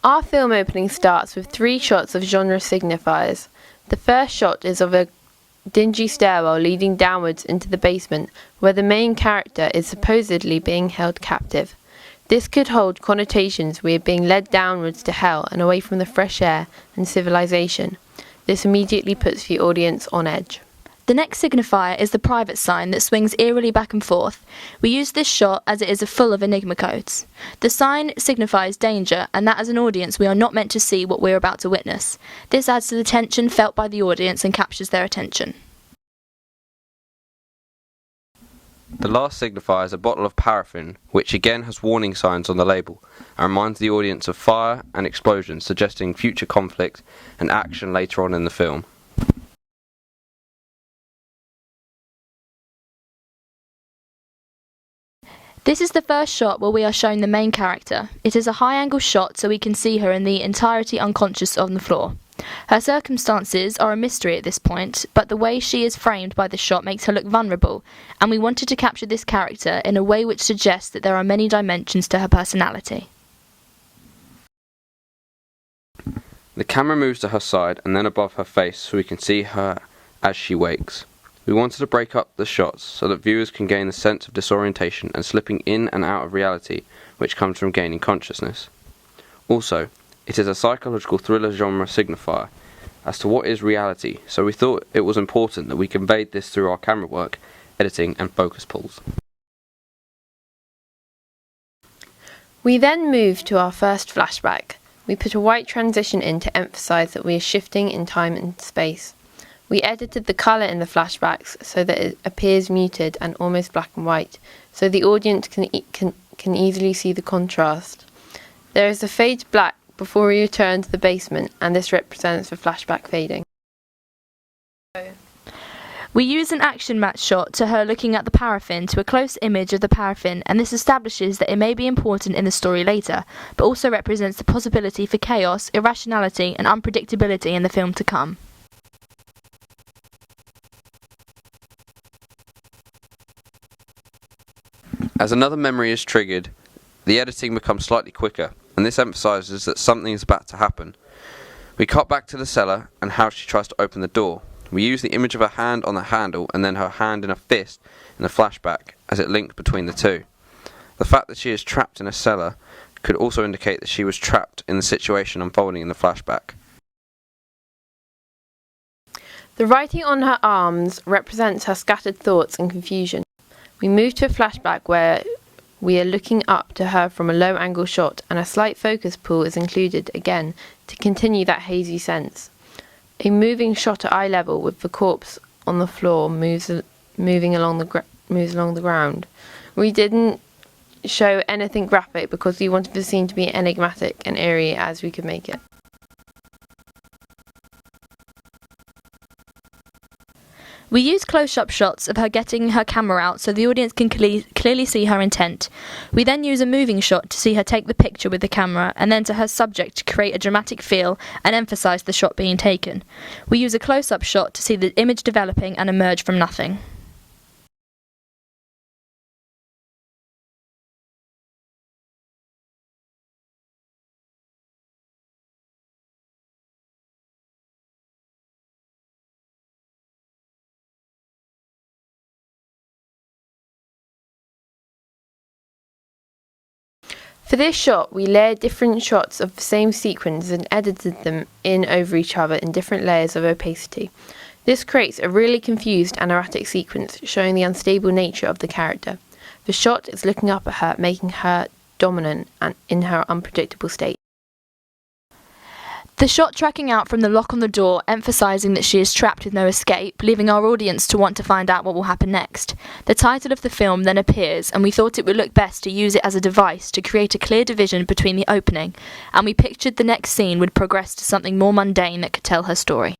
Our film opening starts with 3 shots of genre signifiers. The first shot is of a dingy stairwell leading downwards into the basement, where the main character is supposedly being held captive. This could hold connotations we are being led downwards to hell and away from the fresh air and civilization. This immediately puts the audience on edge. The next signifier is the private sign that swings eerily back and forth. We use this shot as it is full of enigma codes. The sign signifies danger, and that as an audience we are not meant to see what we're about to witness. This adds to the tension felt by the audience and captures their attention. The last signifier is a bottle of paraffin, which again has warning signs on the label, and reminds the audience of fire and explosions, suggesting future conflict and action later on in the film. This is the first shot where we are shown the main character. It is a high-angle shot so we can see her in the entirety unconscious on the floor. Her circumstances are a mystery at this point, but the way she is framed by the shot makes her look vulnerable, and we wanted to capture this character in a way which suggests that there are many dimensions to her personality. The camera moves to her side and then above her face so we can see her as she wakes. We wanted to break up the shots so that viewers can gain the sense of disorientation and slipping in and out of reality, which comes from gaining consciousness. Also, it is a psychological thriller genre signifier as to what is reality, so we thought it was important that we conveyed this through our camera work, editing and focus pulls. We then moved to our first flashback. We put a white transition in to emphasise that we are shifting in time and space. We edited the colour in the flashbacks so that it appears muted and almost black and white, so the audience can easily see the contrast. There is a fade to black before we return to the basement, and this represents the flashback fading. We use an action match shot to her looking at the paraffin to a close image of the paraffin, and this establishes that it may be important in the story later, but also represents the possibility for chaos, irrationality and unpredictability in the film to come. As another memory is triggered, the editing becomes slightly quicker, and this emphasises that something is about to happen. We cut back to the cellar and how she tries to open the door. We use the image of her hand on the handle and then her hand in a fist in the flashback as it linked between the two. The fact that she is trapped in a cellar could also indicate that she was trapped in the situation unfolding in the flashback. The writing on her arms represents her scattered thoughts and confusion. We move to a flashback where we are looking up to her from a low-angle shot, and a slight focus pull is included again to continue that hazy sense. A moving shot at eye level with the corpse on the floor moves along the ground. We didn't show anything graphic because we wanted the scene to be enigmatic and eerie as we could make it. We use close-up shots of her getting her camera out so the audience can clearly see her intent. We then use a moving shot to see her take the picture with the camera, and then to her subject to create a dramatic feel and emphasise the shot being taken. We use a close-up shot to see the image developing and emerge from nothing. For this shot, we layered different shots of the same sequence and edited them in over each other in different layers of opacity. This creates a really confused and erratic sequence, showing the unstable nature of the character. The shot is looking up at her, making her dominant and in her unpredictable state. The shot tracking out from the lock on the door, emphasising that she is trapped with no escape, leaving our audience to want to find out what will happen next. The title of the film then appears, and we thought it would look best to use it as a device to create a clear division between the opening, and we pictured the next scene would progress to something more mundane that could tell her story.